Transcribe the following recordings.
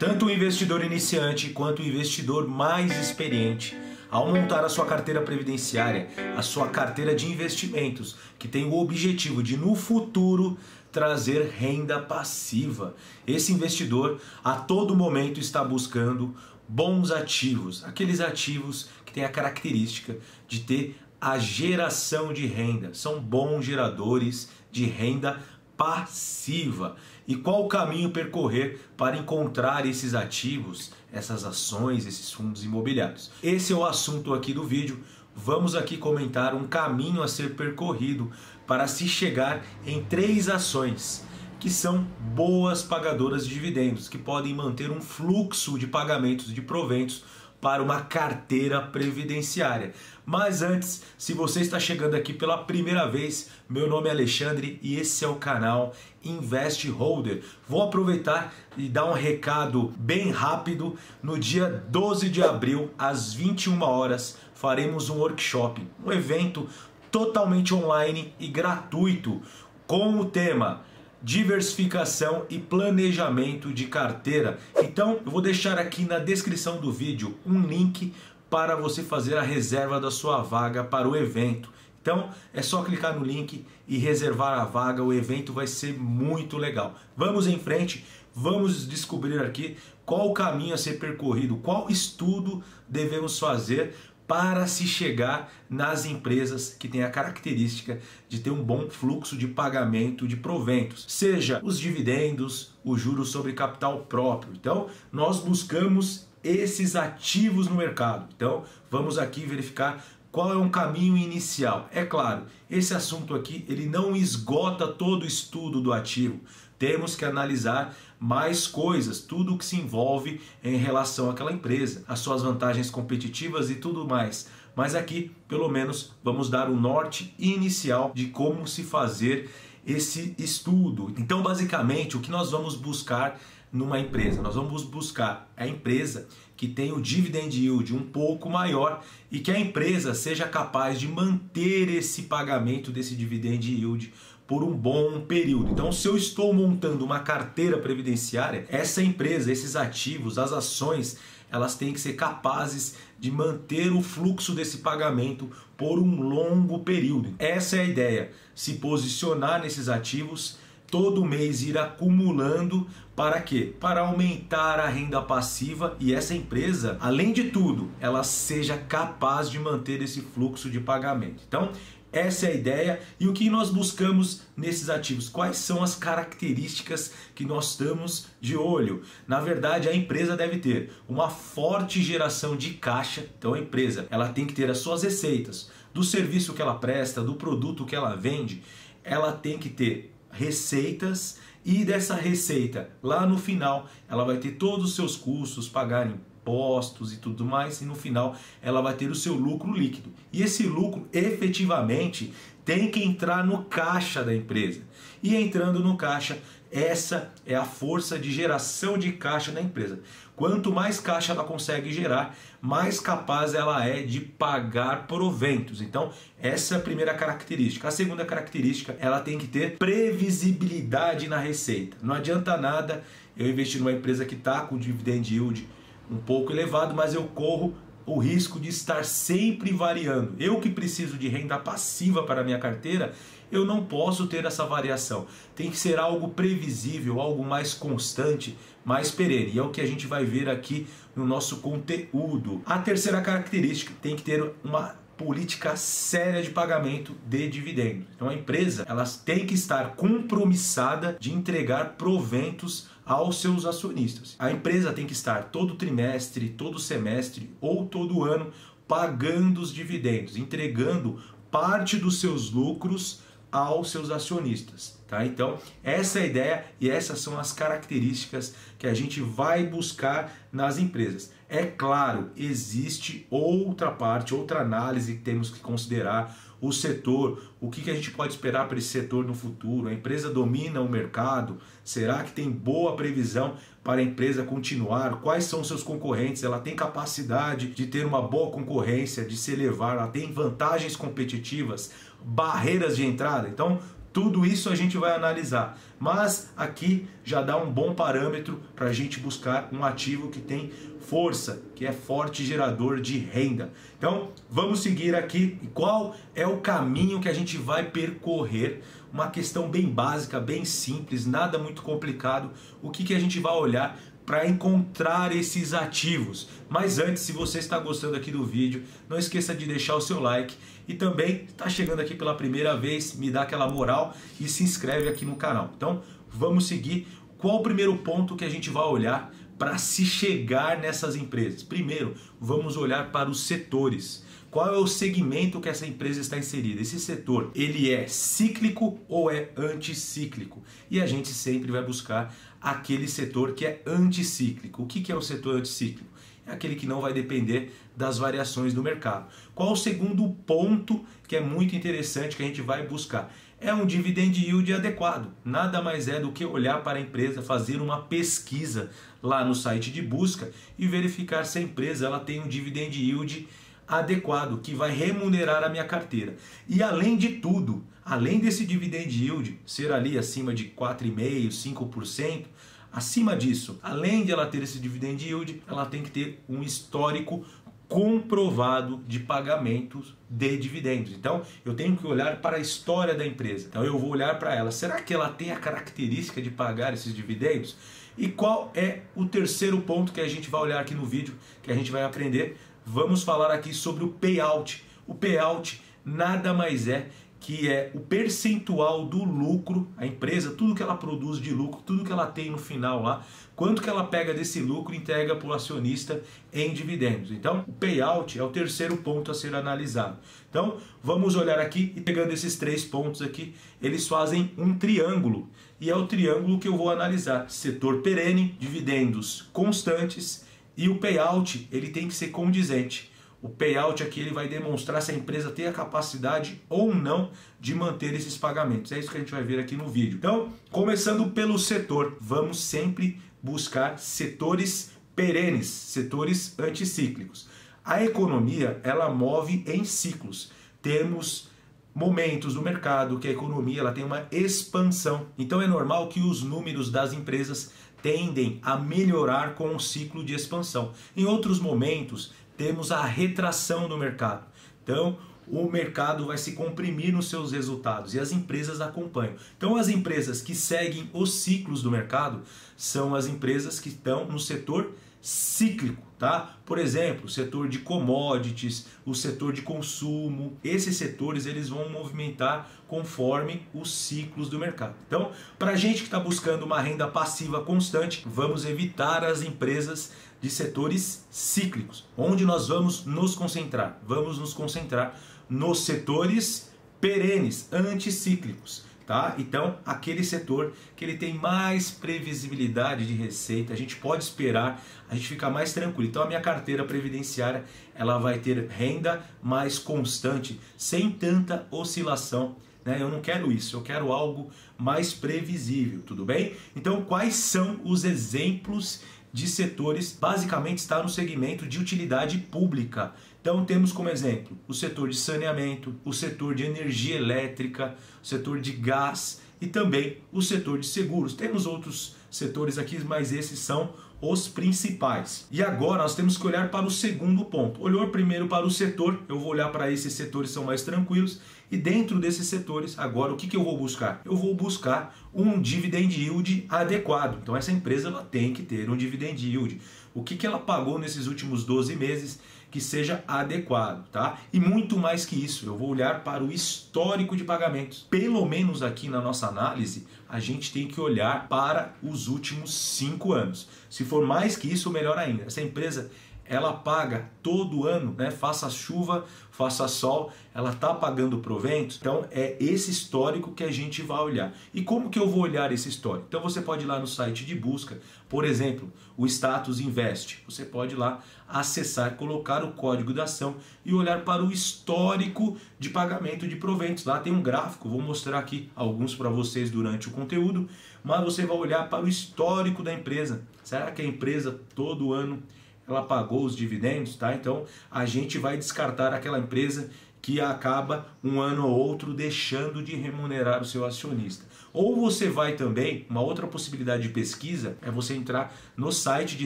Tanto o investidor iniciante quanto o investidor mais experiente, ao montar a sua carteira previdenciária, a sua carteira de investimentos, que tem o objetivo de no futuro trazer renda passiva. Esse investidor a todo momento está buscando bons ativos, aqueles ativos que têm a característica de ter a geração de renda, são bons geradores de renda passiva. E qual o caminho percorrer para encontrar esses ativos, essas ações, esses fundos imobiliários? Esse é o assunto aqui do vídeo. Vamos aqui comentar um caminho a ser percorrido para se chegar em 3 ações que são boas pagadoras de dividendos, que podem manter um fluxo de pagamentos de proventos para uma carteira previdenciária. Mas antes, se você está chegando aqui pela primeira vez, meu nome é Alexandre e esse é o canal Invest Holder. Vou aproveitar e dar um recado bem rápido. No dia 12 de abril, às 21 horas, faremos um workshop, um evento totalmente online e gratuito com o tema diversificação e planejamento de carteira. Então eu vou deixar aqui na descrição do vídeo um link para você fazer a reserva da sua vaga para o evento. Então é só clicar no link e reservar a vaga, o evento vai ser muito legal. Vamos em frente, vamos descobrir aqui qual o caminho a ser percorrido, qual estudo devemos fazer para se chegar nas empresas que têm a característica de ter um bom fluxo de pagamento de proventos, seja os dividendos, os juros sobre capital próprio. Então, nós buscamos esses ativos no mercado. Então, vamos aqui verificar qual é um caminho inicial. É claro, esse assunto aqui ele não esgota todo o estudo do ativo. Temos que analisar mais coisas, tudo que se envolve em relação àquela empresa, as suas vantagens competitivas e tudo mais. Mas aqui, pelo menos, vamos dar o norte inicial de como se fazer esse estudo. Então, basicamente, o que nós vamos buscar numa empresa? Nós vamos buscar a empresa que tem o dividend yield um pouco maior e que a empresa seja capaz de manter esse pagamento desse dividend yield por um bom período. Então, se eu estou montando uma carteira previdenciária, essa empresa, esses ativos, as ações, elas têm que ser capazes de manter o fluxo desse pagamento por um longo período. Essa é a ideia, se posicionar nesses ativos, todo mês ir acumulando, para quê? Para aumentar a renda passiva e essa empresa, além de tudo, ela seja capaz de manter esse fluxo de pagamento. Então, essa é a ideia. E o que nós buscamos nesses ativos? Quais são as características que nós estamos de olho? Na verdade, a empresa deve ter uma forte geração de caixa. Então a empresa ela tem que ter as suas receitas, do serviço que ela presta, do produto que ela vende, ela tem que ter receitas e dessa receita, lá no final, ela vai ter todos os seus custos, pagar impostos e tudo mais, e no final ela vai ter o seu lucro líquido. E esse lucro efetivamente tem que entrar no caixa da empresa. E entrando no caixa, essa é a força de geração de caixa da empresa. Quanto mais caixa ela consegue gerar, mais capaz ela é de pagar proventos. Então, essa é a primeira característica. A segunda característica, ela tem que ter previsibilidade na receita. Não adianta nada eu investir numa empresa que está com dividend yield um pouco elevado, mas eu corro o risco de estar sempre variando. Eu que preciso de renda passiva para a minha carteira, eu não posso ter essa variação. Tem que ser algo previsível, algo mais constante, mais perene. E é o que a gente vai ver aqui no nosso conteúdo. A terceira característica, tem que ter uma política séria de pagamento de dividendos. Então a empresa ela tem que estar compromissada de entregar proventos aos seus acionistas. A empresa tem que estar todo trimestre, todo semestre ou todo ano pagando os dividendos, entregando parte dos seus lucros aos seus acionistas. Tá? Então essa é a ideia e essas são as características que a gente vai buscar nas empresas. É claro, existe outra parte, outra análise que temos que considerar, o setor, o que a gente pode esperar para esse setor no futuro, a empresa domina o mercado, será que tem boa previsão para a empresa continuar, quais são seus concorrentes, ela tem capacidade de ter uma boa concorrência, de se elevar, ela tem vantagens competitivas, barreiras de entrada. Então Tudo isso a gente vai analisar, mas aqui já dá um bom parâmetro para a gente buscar um ativo que tem força, que é forte gerador de renda. Então vamos seguir aqui. E qual é o caminho que a gente vai percorrer? Uma questão bem básica, bem simples, nada muito complicado. O que a gente vai olhar para encontrar esses ativos? Mas antes, se você está gostando aqui do vídeo, não esqueça de deixar o seu like e também está chegando aqui pela primeira vez, me dá aquela moral e se inscreve aqui no canal. Então vamos seguir. Qual o primeiro ponto que a gente vai olhar para se chegar nessas empresas? Primeiro, vamos olhar para os setores. Qual é o segmento que essa empresa está inserida? Esse setor, ele é cíclico ou é anticíclico? E a gente sempre vai buscar aquele setor que é anticíclico. O que é o setor anticíclico? É aquele que não vai depender das variações do mercado. Qual o segundo ponto que é muito interessante que a gente vai buscar? É um dividend yield adequado. Nada mais é do que olhar para a empresa, fazer uma pesquisa lá no site de busca e verificar se a empresa ela tem um dividend yield adequado, que vai remunerar a minha carteira. E além de tudo, além desse dividend yield ser ali acima de 4,5%, 5%, acima disso, além de ela ter esse dividend yield, ela tem que ter um histórico comprovado de pagamentos de dividendos. Então, eu tenho que olhar para a história da empresa. Então, eu vou olhar para ela. Será que ela tem a característica de pagar esses dividendos? E qual é o terceiro ponto que a gente vai olhar aqui no vídeo, que a gente vai aprender? Vamos falar aqui sobre o payout. O payout nada mais é que é o percentual do lucro, a empresa, tudo que ela produz de lucro, tudo que ela tem no final lá, quanto que ela pega desse lucro e entrega para o acionista em dividendos. Então, o payout é o terceiro ponto a ser analisado. Então, vamos olhar aqui e pegando esses três pontos aqui, eles fazem um triângulo. E é o triângulo que eu vou analisar. Setor perene, dividendos constantes e o payout, ele tem que ser condizente. O payout aqui ele vai demonstrar se a empresa tem a capacidade ou não de manter esses pagamentos. É isso que a gente vai ver aqui no vídeo. Então, começando pelo setor, vamos sempre buscar setores perenes, setores anticíclicos. A economia, ela move em ciclos. Temos momentos no mercado que a economia ela tem uma expansão. Então é normal que os números das empresas tendem a melhorar com o ciclo de expansão. Em outros momentos, temos a retração do mercado. Então, o mercado vai se comprimir nos seus resultados e as empresas acompanham. Então, as empresas que seguem os ciclos do mercado são as empresas que estão no setor cíclico, tá? Por exemplo, o setor de commodities, o setor de consumo, esses setores eles vão movimentar conforme os ciclos do mercado. Então, para a gente que está buscando uma renda passiva constante, vamos evitar as empresas de setores cíclicos. Onde nós vamos nos concentrar? Vamos nos concentrar nos setores perenes, anticíclicos. Tá? Então, aquele setor que ele tem mais previsibilidade de receita, a gente pode esperar, a gente fica mais tranquilo. Então, a minha carteira previdenciária ela vai ter renda mais constante, sem tanta oscilação. Né? Eu não quero isso, eu quero algo mais previsível, tudo bem? Então, quais são os exemplos de setores? Basicamente está no segmento de utilidade pública. Então temos como exemplo o setor de saneamento, o setor de energia elétrica, o setor de gás e também o setor de seguros. Temos outros setores aqui, mas esses são os principais. E agora nós temos que olhar para o segundo ponto. Olhou primeiro para o setor, eu vou olhar para esses setores que são mais tranquilos e dentro desses setores, agora o que eu vou buscar? Eu vou buscar um dividend yield adequado. Então essa empresa ela tem que ter um dividend yield. O que ela pagou nesses últimos 12 meses que seja adequado, tá? E muito mais que isso, eu vou olhar para o histórico de pagamentos. Pelo menos aqui na nossa análise, a gente tem que olhar para os últimos 5 anos. Se for mais que isso, melhor ainda. Essa empresa, ela paga todo ano, né? Faça chuva, faça sol, ela está pagando proventos. Então é esse histórico que a gente vai olhar. E como que eu vou olhar esse histórico? Então você pode ir lá no site de busca, por exemplo, o Status Invest. Você pode ir lá acessar, colocar o código da ação e olhar para o histórico de pagamento de proventos. Lá tem um gráfico, vou mostrar aqui alguns para vocês durante o conteúdo, mas você vai olhar para o histórico da empresa. Será que a empresa todo ano ela pagou os dividendos, tá? Então a gente vai descartar aquela empresa que acaba um ano ou outro deixando de remunerar o seu acionista. Ou você vai também, uma outra possibilidade de pesquisa é você entrar no site de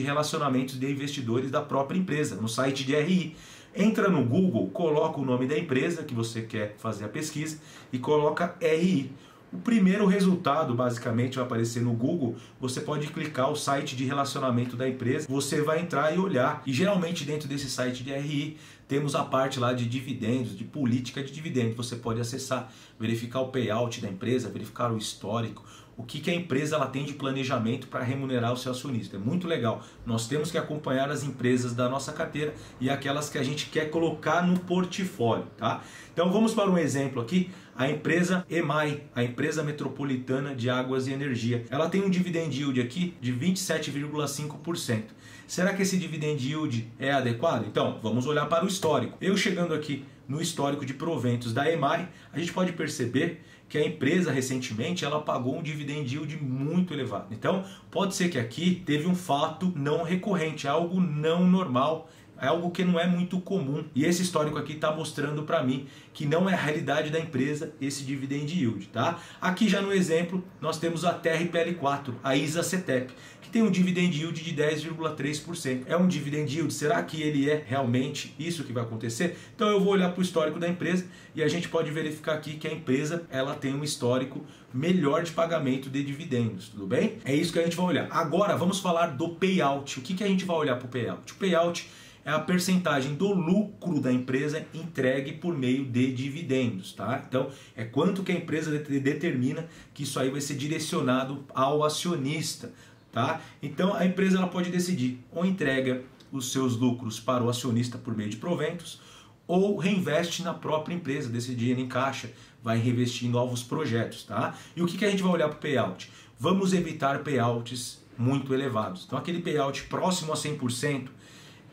relacionamentos de investidores da própria empresa, no site de RI. Entra no Google, coloca o nome da empresa que você quer fazer a pesquisa e coloca RI. O primeiro resultado, basicamente, vai aparecer no Google. Você pode clicar o site de relacionamento da empresa, você vai entrar e olhar. E geralmente dentro desse site de RI temos a parte lá de dividendos, de política de dividendos. Você pode acessar, verificar o payout da empresa, verificar o histórico, o que a empresa ela tem de planejamento para remunerar o seu acionista. É muito legal. Nós temos que acompanhar as empresas da nossa carteira e aquelas que a gente quer colocar no portfólio, tá? Então vamos para um exemplo aqui. A empresa EMAI, a Empresa Metropolitana de Águas e Energia. Ela tem um dividend yield aqui de 27,5%. Será que esse dividend yield é adequado? Então, vamos olhar para o histórico. Eu chegando aqui no histórico de proventos da EMAI, a gente pode perceber que a empresa recentemente ela pagou um dividend yield muito elevado. Então, pode ser que aqui teve um fato não recorrente, algo não normal, é algo que não é muito comum. E esse histórico aqui está mostrando para mim que não é a realidade da empresa esse dividend yield, tá? Aqui já no exemplo nós temos a TRPL4, a ISA-CETEP, que tem um dividend yield de 10,3%. É um dividend yield? Será que ele é realmente isso que vai acontecer? Então eu vou olhar para o histórico da empresa e a gente pode verificar aqui que a empresa ela tem um histórico melhor de pagamento de dividendos, tudo bem? É isso que a gente vai olhar. Agora vamos falar do payout. O que a gente vai olhar para o payout? O payout é a percentagem do lucro da empresa entregue por meio de dividendos, tá? Então, é quanto que a empresa determina que isso aí vai ser direcionado ao acionista, tá? Então, a empresa ela pode decidir ou entrega os seus lucros para o acionista por meio de proventos ou reinveste na própria empresa, desse dinheiro em caixa, vai reinvestir em novos projetos, tá? E o que a gente vai olhar para o payout? Vamos evitar payouts muito elevados. Então, aquele payout próximo a 100%,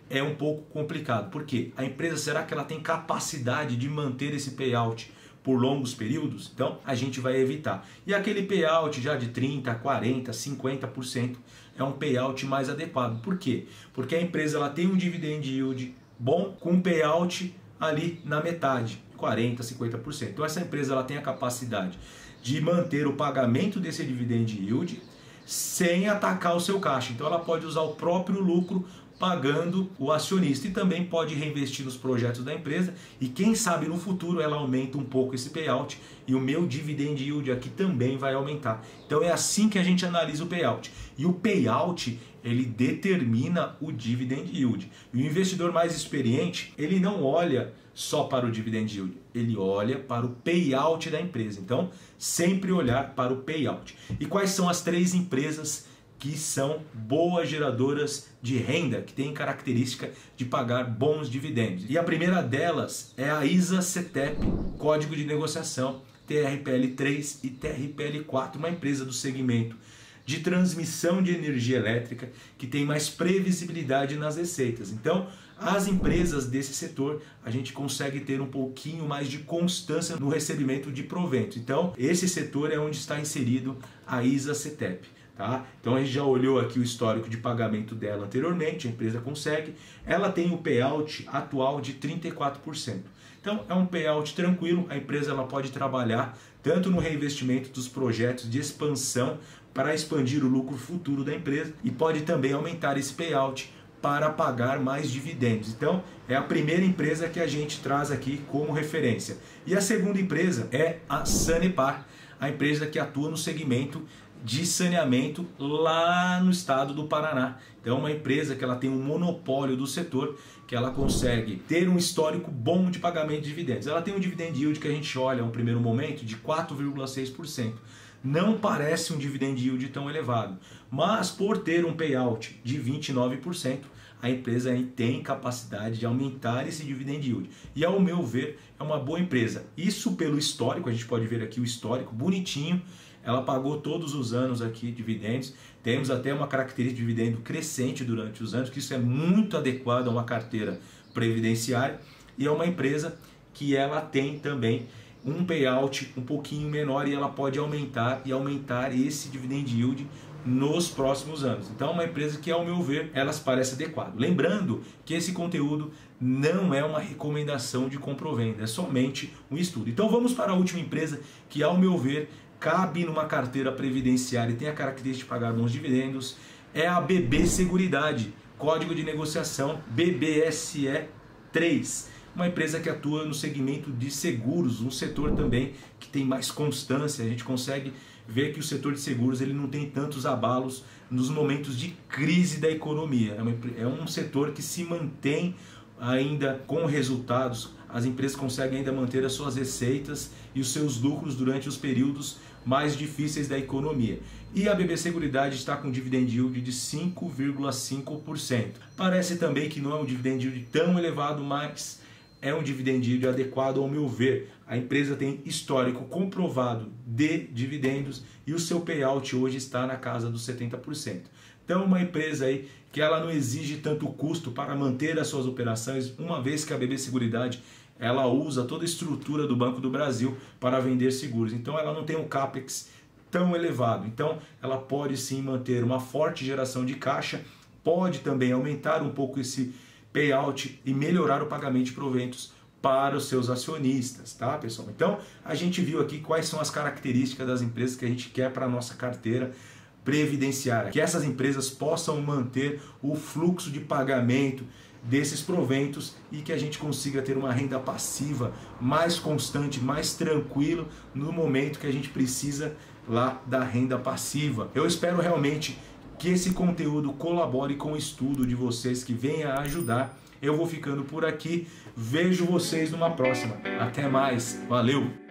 é um pouco complicado. Por quê? A empresa, será que ela tem capacidade de manter esse payout por longos períodos? Então, a gente vai evitar. E aquele payout já de 30%, 40%, 50% é um payout mais adequado. Por quê? Porque a empresa ela tem um dividend yield bom com um payout ali na metade, 40%, 50%. Então, essa empresa ela tem a capacidade de manter o pagamento desse dividend yield sem atacar o seu caixa. Então, ela pode usar o próprio lucro pagando o acionista e também pode reinvestir nos projetos da empresa e quem sabe no futuro ela aumenta um pouco esse payout e o meu dividend yield aqui também vai aumentar. Então é assim que a gente analisa o payout. E o payout ele determina o dividend yield. E o investidor mais experiente ele não olha só para o dividend yield, ele olha para o payout da empresa. Então sempre olhar para o payout. E quais são as 3 empresas que são boas geradoras de renda, que têm característica de pagar bons dividendos? E a primeira delas é a ISA-CETEP, código de negociação TRPL3 e TRPL4, uma empresa do segmento de transmissão de energia elétrica que tem mais previsibilidade nas receitas. Então, as empresas desse setor, a gente consegue ter um pouquinho mais de constância no recebimento de proventos. Então, esse setor é onde está inserido a ISA-CETEP. Tá? Então a gente já olhou aqui o histórico de pagamento dela anteriormente, a empresa consegue, ela tem o payout atual de 34%. Então é um payout tranquilo, a empresa ela pode trabalhar tanto no reinvestimento dos projetos de expansão para expandir o lucro futuro da empresa e pode também aumentar esse payout para pagar mais dividendos. Então é a primeira empresa que a gente traz aqui como referência. E a segunda empresa é a Sanepar, a empresa que atua no segmento de saneamento lá no estado do Paraná. Então é uma empresa que ela tem um monopólio do setor, que ela consegue ter um histórico bom de pagamento de dividendos. Ela tem um dividend yield que a gente olha no primeiro momento de 4,6%. Não parece um dividend yield tão elevado, mas por ter um payout de 29%, a empresa aí tem capacidade de aumentar esse dividend yield. E ao meu ver, é uma boa empresa. Isso pelo histórico, a gente pode ver aqui o histórico bonitinho. Ela pagou todos os anos aqui dividendos. Temos até uma característica de dividendo crescente durante os anos, que isso é muito adequado a uma carteira previdenciária. E é uma empresa que ela tem também um payout um pouquinho menor e ela pode aumentar esse dividend yield nos próximos anos. Então é uma empresa que, ao meu ver, elas parecem adequado. Lembrando que esse conteúdo não é uma recomendação de compra ou venda, é somente um estudo. Então vamos para a última empresa que, ao meu ver, cabe numa carteira previdenciária e tem a característica de pagar bons dividendos, é a BB Seguridade, código de negociação BBSE 3. Uma empresa que atua no segmento de seguros, um setor também que tem mais constância. A gente consegue ver que o setor de seguros ele não tem tantos abalos nos momentos de crise da economia. É um setor que se mantém ainda com resultados, as empresas conseguem ainda manter as suas receitas e os seus lucros durante os períodos mais difíceis da economia. E a BB Seguridade está com dividend yield de 5,5%. Parece também que não é um dividend yield tão elevado, mas é um dividend yield adequado ao meu ver. A empresa tem histórico comprovado de dividendos e o seu payout hoje está na casa dos 70%. Então uma empresa aí que ela não exige tanto custo para manter as suas operações, uma vez que a BB Seguridade ela usa toda a estrutura do Banco do Brasil para vender seguros. Então ela não tem um CAPEX tão elevado. Então ela pode sim manter uma forte geração de caixa, pode também aumentar um pouco esse payout e melhorar o pagamento de proventos para os seus acionistas, tá, pessoal? Então a gente viu aqui quais são as características das empresas que a gente quer para a nossa carteira previdenciária, que essas empresas possam manter o fluxo de pagamento desses proventos e que a gente consiga ter uma renda passiva mais constante, mais tranquilo no momento que a gente precisa lá da renda passiva. Eu espero realmente que esse conteúdo colabore com o estudo de vocês, que venha a ajudar. Eu vou ficando por aqui, vejo vocês numa próxima. Até mais, valeu!